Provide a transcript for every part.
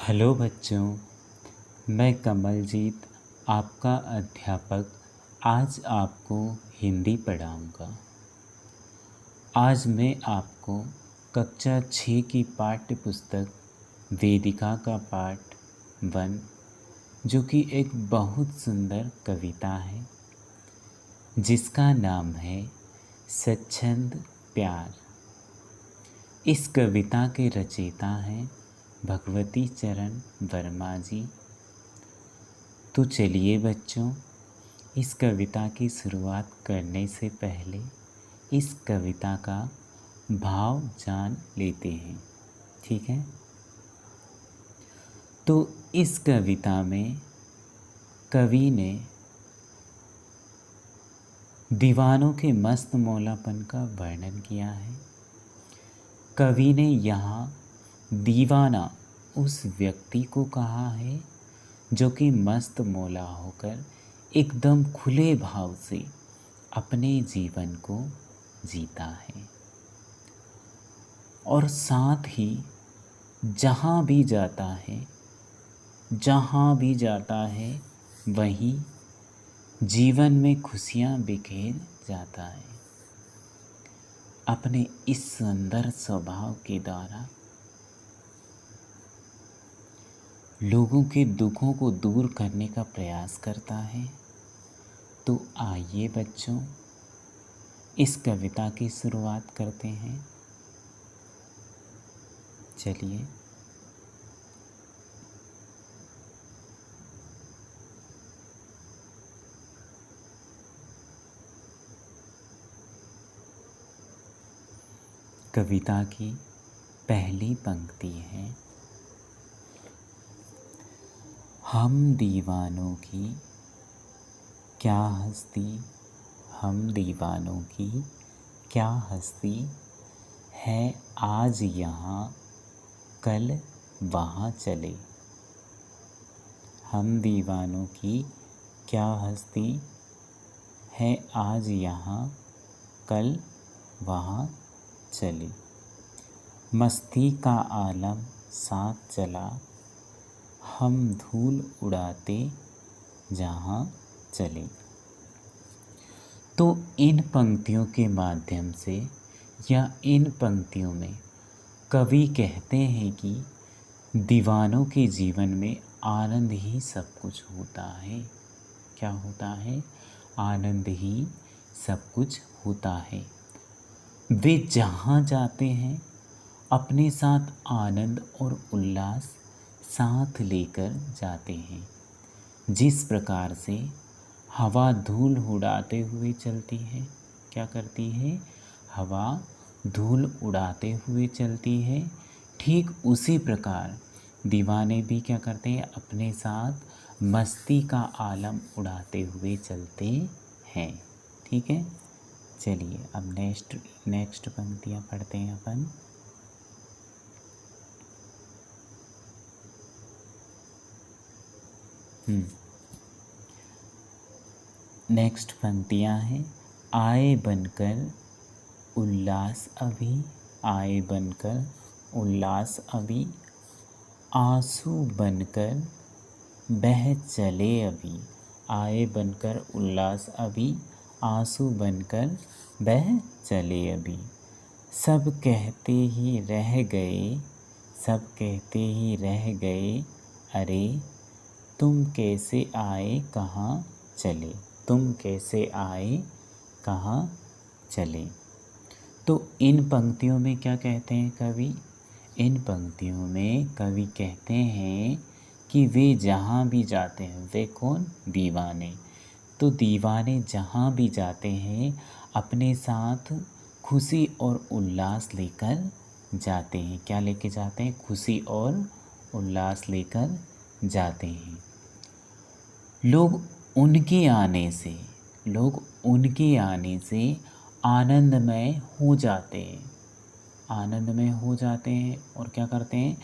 Hello बच्चों, मैं कमलजीत आपका अध्यापक आज आपको हिंदी पढ़ाऊंगा। आज मैं आपको कक्षा 6 की पाठ्य पुस्तक वेदिका का पाठ 1 जो कि एक बहुत सुंदर कविता है जिसका नाम है स्वच्छंद प्यार। इस कविता के रचयिता हैं भगवती चरण वर्मा जी। तो चलिए बच्चों, इस कविता की शुरुआत करने से पहले इस कविता का भाव जान लेते हैं, ठीक है। तो इस कविता में कवि ने दीवानों के मस्त मौलापन का वर्णन किया है। कवि ने यहाँ दीवाना उस व्यक्ति को कहा है जो कि मस्त मौला होकर एकदम खुले भाव से अपने जीवन को जीता है और साथ ही जहाँ भी जाता है वहीं जीवन में खुशियाँ बिखेर जाता है। अपने इस सुंदर स्वभाव के द्वारा लोगों के दुखों को दूर करने का प्रयास करता है। तो आइए बच्चों, इस कविता की शुरुआत करते हैं। चलिए, कविता की पहली पंक्ति है, हम दीवानों की क्या हस्ती, हम दीवानों की क्या हस्ती है, आज यहाँ कल वहाँ चले। हम दीवानों की क्या हस्ती है, आज यहाँ कल वहाँ चले। मस्ती का आलम साथ चला, हम धूल उड़ाते जहाँ चले। तो इन पंक्तियों के माध्यम से या इन पंक्तियों में कवि कहते हैं कि दीवानों के जीवन में आनंद ही सब कुछ होता है। क्या होता है? आनंद ही सब कुछ होता है। वे जहाँ जाते हैं अपने साथ आनंद और उल्लास साथ लेकर जाते हैं। जिस प्रकार से हवा धूल उड़ाते हुए चलती है, क्या करती है? हवा धूल उड़ाते हुए चलती है। ठीक उसी प्रकार दीवाने भी क्या करते हैं? अपने साथ मस्ती का आलम उड़ाते हुए चलते हैं। ठीक है, चलिए अब नेक्स्ट पंक्तियाँ पढ़ते हैं अपन। नेक्स्ट पंक्तियाँ हैं, आए बनकर उल्लास अभी, आए बनकर उल्लास अभी, आंसू बनकर बह चले अभी। आए बनकर उल्लास अभी, आंसू बनकर बह चले अभी। सब कहते ही रह गए, सब कहते ही रह गए, अरे तुम कैसे आए कहाँ चले, तुम कैसे आए कहाँ चले। तो इन पंक्तियों में क्या कहते हैं कवि? इन पंक्तियों में कवि कहते हैं कि वे जहाँ भी जाते हैं, वे कौन? दीवाने। तो दीवाने जहाँ भी जाते हैं अपने साथ खुशी और उल्लास लेकर जाते हैं। क्या लेके जाते हैं? खुशी और उल्लास लेकर जाते हैं। लोग उनके आने से आनंदमय हो जाते हैं, आनंदमय हो जाते हैं। और क्या करते हैं?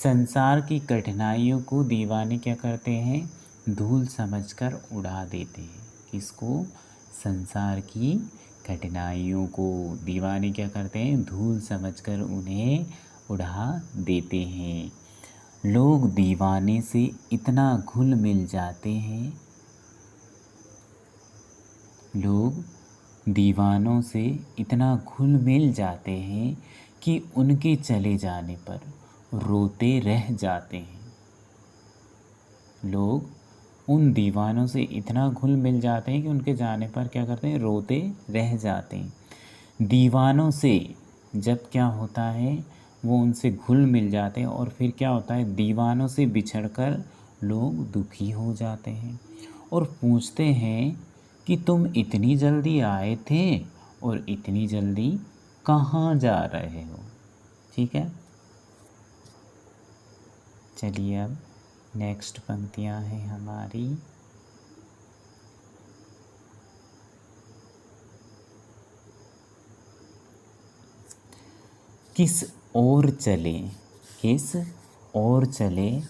संसार की कठिनाइयों को दीवाने क्या करते हैं? धूल समझकर उड़ा देते हैं। किसको? संसार की कठिनाइयों को दीवाने क्या करते हैं? धूल समझकर उन्हें उड़ा देते हैं। लोग दीवाने से इतना घुल मिल जाते हैं, लोग दीवानों से इतना घुल मिल जाते हैं कि उनके चले जाने पर रोते रह जाते हैं। लोग उन दीवानों से इतना घुल मिल जाते हैं कि उनके जाने पर क्या करते हैं, रोते रह जाते हैं। दीवानों से जब क्या होता है, वो उनसे घुल मिल जाते हैं और फिर क्या होता है, दीवानों से बिछड़कर लोग दुखी हो जाते हैं और पूछते हैं कि तुम इतनी जल्दी आए थे और इतनी जल्दी कहाँ जा रहे हो। ठीक है, चलिए अब नेक्स्ट पंक्तियाँ हैं हमारी। किस ओर चले, किस ओर चले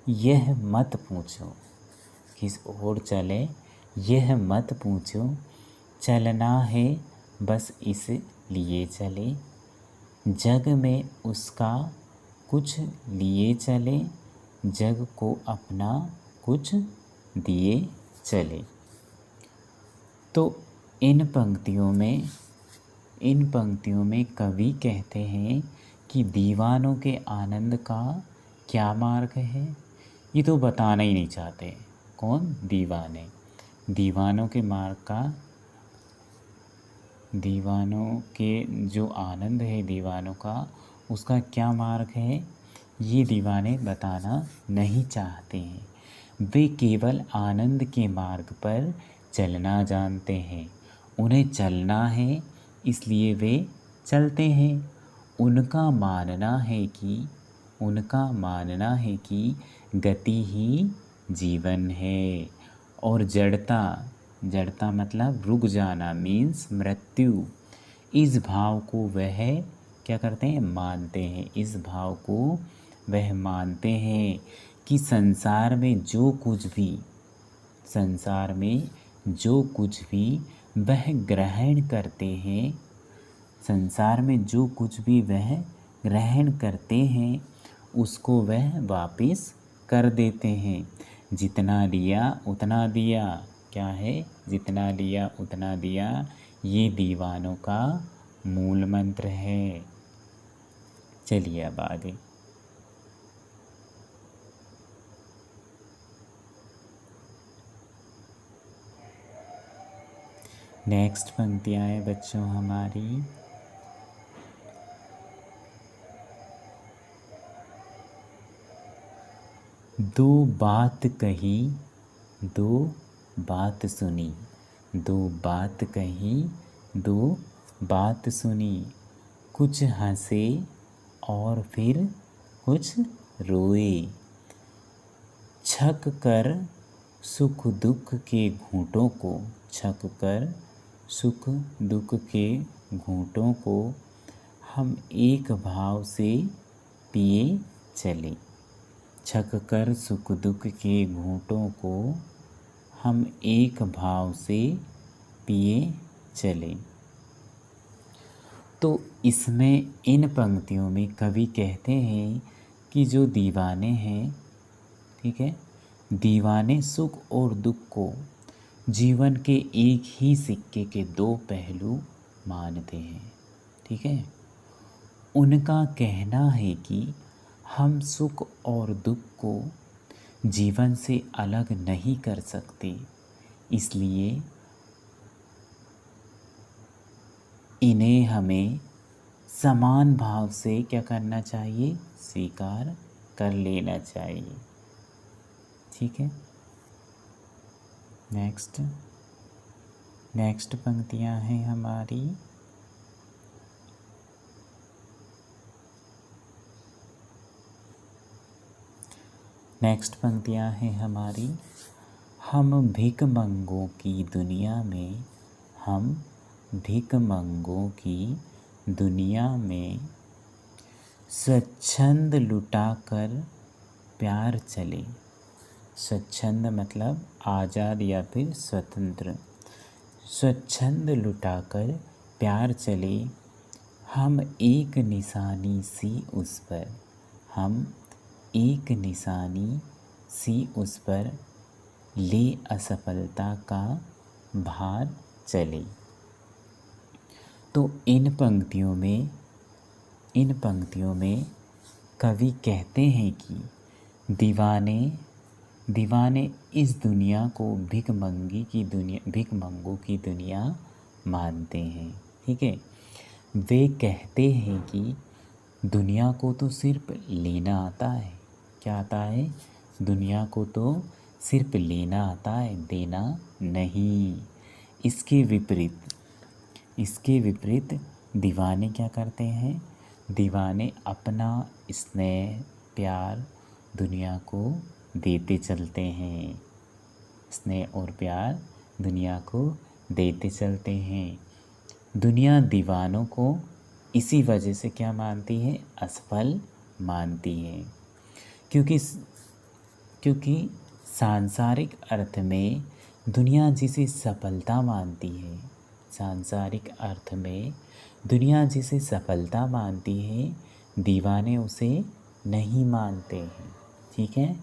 यह मत पूछो, किस ओर चले यह मत पूछो, चलना है बस इसलिए चले, जग में उसका कुछ लिए चले, जग को अपना कुछ दिए चले। तो इन पंक्तियों में कवि कहते हैं कि दीवानों के आनंद का क्या मार्ग है, ये तो बताना ही नहीं चाहते। कौन? दीवाने। दीवानों के मार्ग का, दीवानों के जो आनंद है दीवानों का, उसका क्या मार्ग है, ये दीवाने बताना नहीं चाहते हैं। वे केवल आनंद के मार्ग पर चलना जानते हैं। उन्हें चलना है इसलिए वे चलते हैं। उनका मानना है कि गति ही जीवन है और जड़ता मतलब रुक जाना, मीन्स मृत्यु। इस भाव को वह क्या करते हैं, मानते हैं। इस भाव को वह मानते हैं कि संसार में जो कुछ भी वह ग्रहण करते हैं, संसार में जो कुछ भी वह ग्रहण करते हैं उसको वह वापस कर देते हैं। जितना लिया उतना दिया, क्या है, जितना लिया उतना दिया, ये दीवानों का मूल मंत्र है। चलिए अब आगे। नेक्स्ट पंक्तियाँ हैं बच्चों हमारी। दो बात कही, दो बात सुनी, दो बात कही, दो बात सुनी, कुछ हंसे और फिर कुछ रोए, छक कर सुख दुख के घूंटों को, छक कर सुख दुख के घूंटों को हम एक भाव से पिए चले। छक कर सुख दुख के घूंटों को हम एक भाव से पिए चले। तो इसमें, इन पंक्तियों में कवि कहते हैं कि जो दीवाने हैं, ठीक है, दीवाने सुख और दुख को जीवन के एक ही सिक्के के दो पहलू मानते हैं। ठीक है, उनका कहना है कि हम सुख और दुख को जीवन से अलग नहीं कर सकते, इसलिए इन्हें हमें समान भाव से क्या करना चाहिए, स्वीकार कर लेना चाहिए। ठीक है, नेक्स्ट पंक्तियाँ हैं हमारी। नेक्स्ट पंक्तियाँ हैं हमारी। हम भिखमंगों की दुनिया में, हम भिखमंगों की दुनिया में स्वच्छंद लुटाकर प्यार चले। स्वच्छंद मतलब आज़ाद या फिर स्वतंत्र। स्वच्छंद लुटाकर प्यार चले, हम एक निशानी सी उस पर, हम एक निशानी सी उस पर ले असफलता का भार चले। तो इन पंक्तियों में कवि कहते हैं कि दीवाने इस दुनिया को भिखमंगों की दुनिया मानते हैं। ठीक है, वे कहते हैं कि दुनिया को तो सिर्फ लेना आता है। क्या आता है? दुनिया को तो सिर्फ लेना आता है, देना नहीं। इसके विपरीत दीवाने क्या करते हैं? दीवाने अपना स्नेह प्यार दुनिया को देते चलते हैं। स्नेह और प्यार दुनिया को देते चलते हैं। दुनिया दीवानों को इसी वजह से क्या मानती है? असफल मानती है। क्योंकि सांसारिक अर्थ में दुनिया जिसे सफलता मानती है, सांसारिक अर्थ में दुनिया जिसे सफलता मानती है, दीवाने उसे नहीं मानते हैं। ठीक है,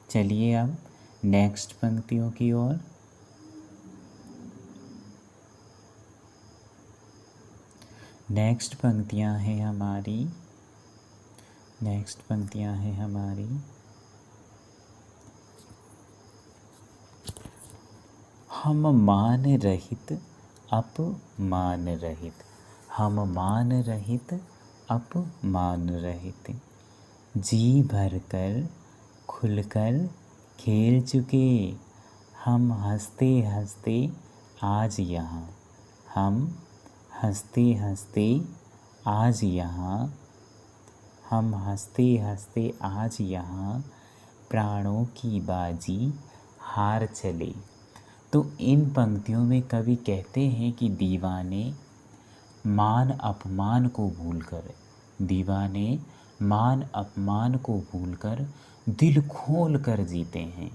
चलिए अब नेक्स्ट पंक्तियों की ओर। नेक्स्ट पंक्तियां हैं हमारी हम मान रहित अपमान रहित। हम मान रहित अपमान रहित। जी भर कर खुलकर खेल चुके। हम हंसते हंसते आज यहाँ। हम हंसते हंसते आज यहाँ। हम हंसते हंसते आज यहाँ प्राणों की बाजी हार चले। तो इन पंक्तियों में कवि कहते हैं कि दीवाने मान अपमान को भूलकर दिल खोल कर जीते हैं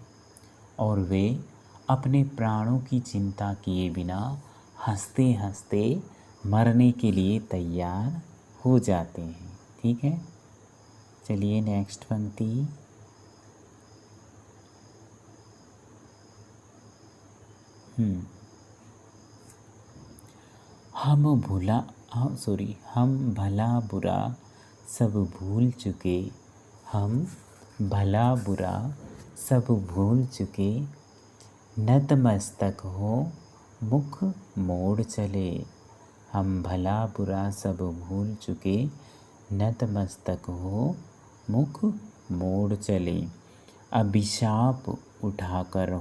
और वे अपने प्राणों की चिंता किए बिना हंसते हंसते मरने के लिए तैयार हो जाते हैं। ठीक है, चलिए नेक्स्ट पंक्ति। हम भला बुरा सब भूल चुके। हम भला बुरा सब भूल चुके। नतमस्तक हो मुख मोड़ चले। हम भला बुरा सब भूल चुके। नतमस्तक हो मुख मोड़ चले। अभिशाप उठाकर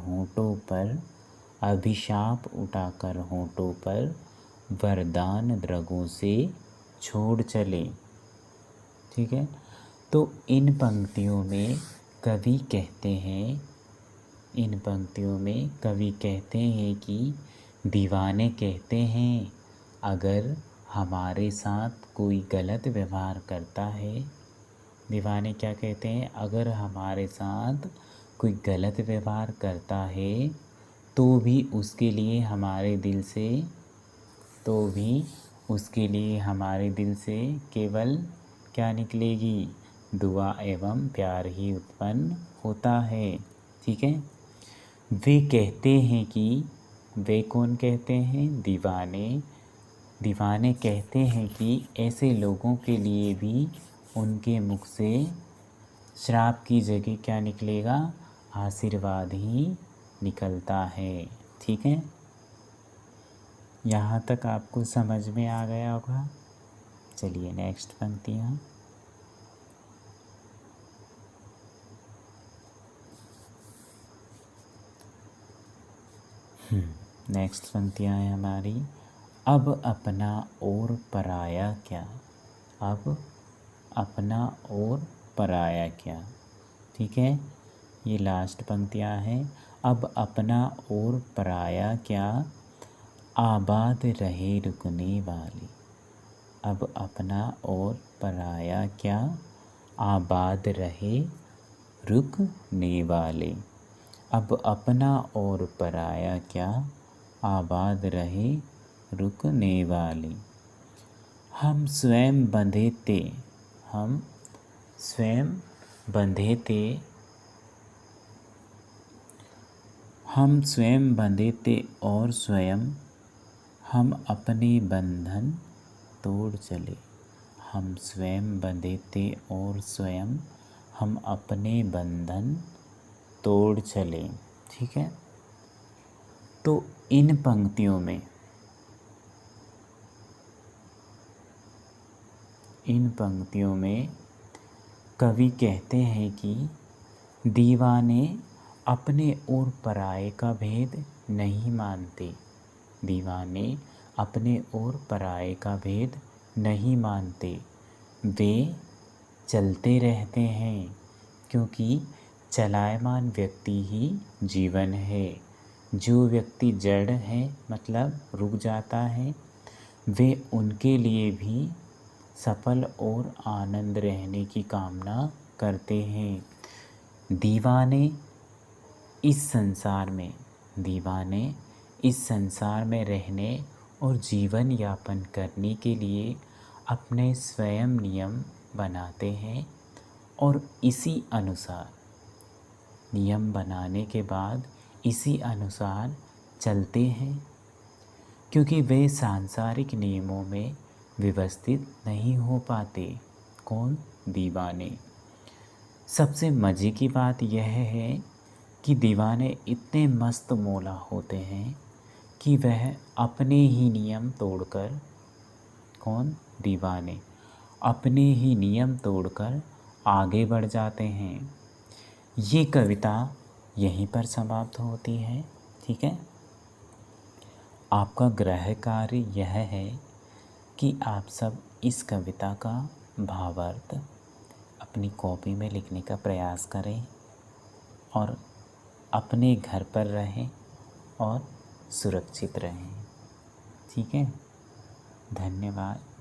होठों पर वरदान रगों से छोड़ चले। ठीक है, तो इन पंक्तियों में कवि कहते हैं कि दीवाने कहते हैं अगर हमारे साथ कोई गलत व्यवहार करता है, दीवाने क्या कहते हैं? अगर हमारे साथ कोई गलत व्यवहार करता है तो भी उसके लिए हमारे दिल से केवल क्या निकलेगी? दुआ एवं प्यार ही उत्पन्न होता है। ठीक है, वे कहते हैं कि वे कौन कहते हैं? दीवाने कहते हैं कि ऐसे लोगों के लिए भी उनके मुख से श्राप की जगह क्या निकलेगा? आशीर्वाद ही निकलता है। ठीक है, यहाँ तक आपको समझ में आ गया होगा। चलिए नेक्स्ट पंक्तियाँ। नेक्स्ट पंक्तियाँ हैं हमारी। अब अपना और पराया क्या। अब अपना और पराया क्या। ठीक है, ये लास्ट पंक्तियाँ हैं। अब अपना और पराया क्या आबाद रहे रुकने वाले। अब अपना और पराया क्या आबाद रहे रुकने वाले। अब अपना और पराया क्या आबाद रहे रुकने वाले। हम स्वयं बंधे थे, हम स्वयं बंधे थे और स्वयं हम अपने बंधन तोड़ चले। हम स्वयं बंधे थे और स्वयं हम अपने बंधन तोड़ चले। ठीक है, तो इन पंक्तियों में कवि कहते हैं कि दीवाने अपने और पराये का भेद नहीं मानते। दीवाने अपने और पराये का भेद नहीं मानते। वे चलते रहते हैं, क्योंकि चलायमान व्यक्ति ही जीवन है। जो व्यक्ति जड़ है, मतलब रुक जाता है, वे उनके लिए भी सफल और आनंद रहने की कामना करते हैं। दीवाने इस संसार में रहने और जीवन यापन करने के लिए अपने स्वयं नियम बनाते हैं और इसी अनुसार नियम बनाने के बाद इसी अनुसार चलते हैं, क्योंकि वे सांसारिक नियमों में व्यवस्थित नहीं हो पाते। कौन? दीवाने। सबसे मज़े की बात यह है कि दीवाने इतने मस्त मौला होते हैं कि वह अपने ही नियम तोड़कर, कौन? दीवाने अपने ही नियम तोड़कर आगे बढ़ जाते हैं। ये कविता यहीं पर समाप्त होती है। ठीक है, आपका गृह कार्य यह है कि आप सब इस कविता का भावार्थ अपनी कॉपी में लिखने का प्रयास करें और अपने घर पर रहें और सुरक्षित रहें। ठीक है, धन्यवाद।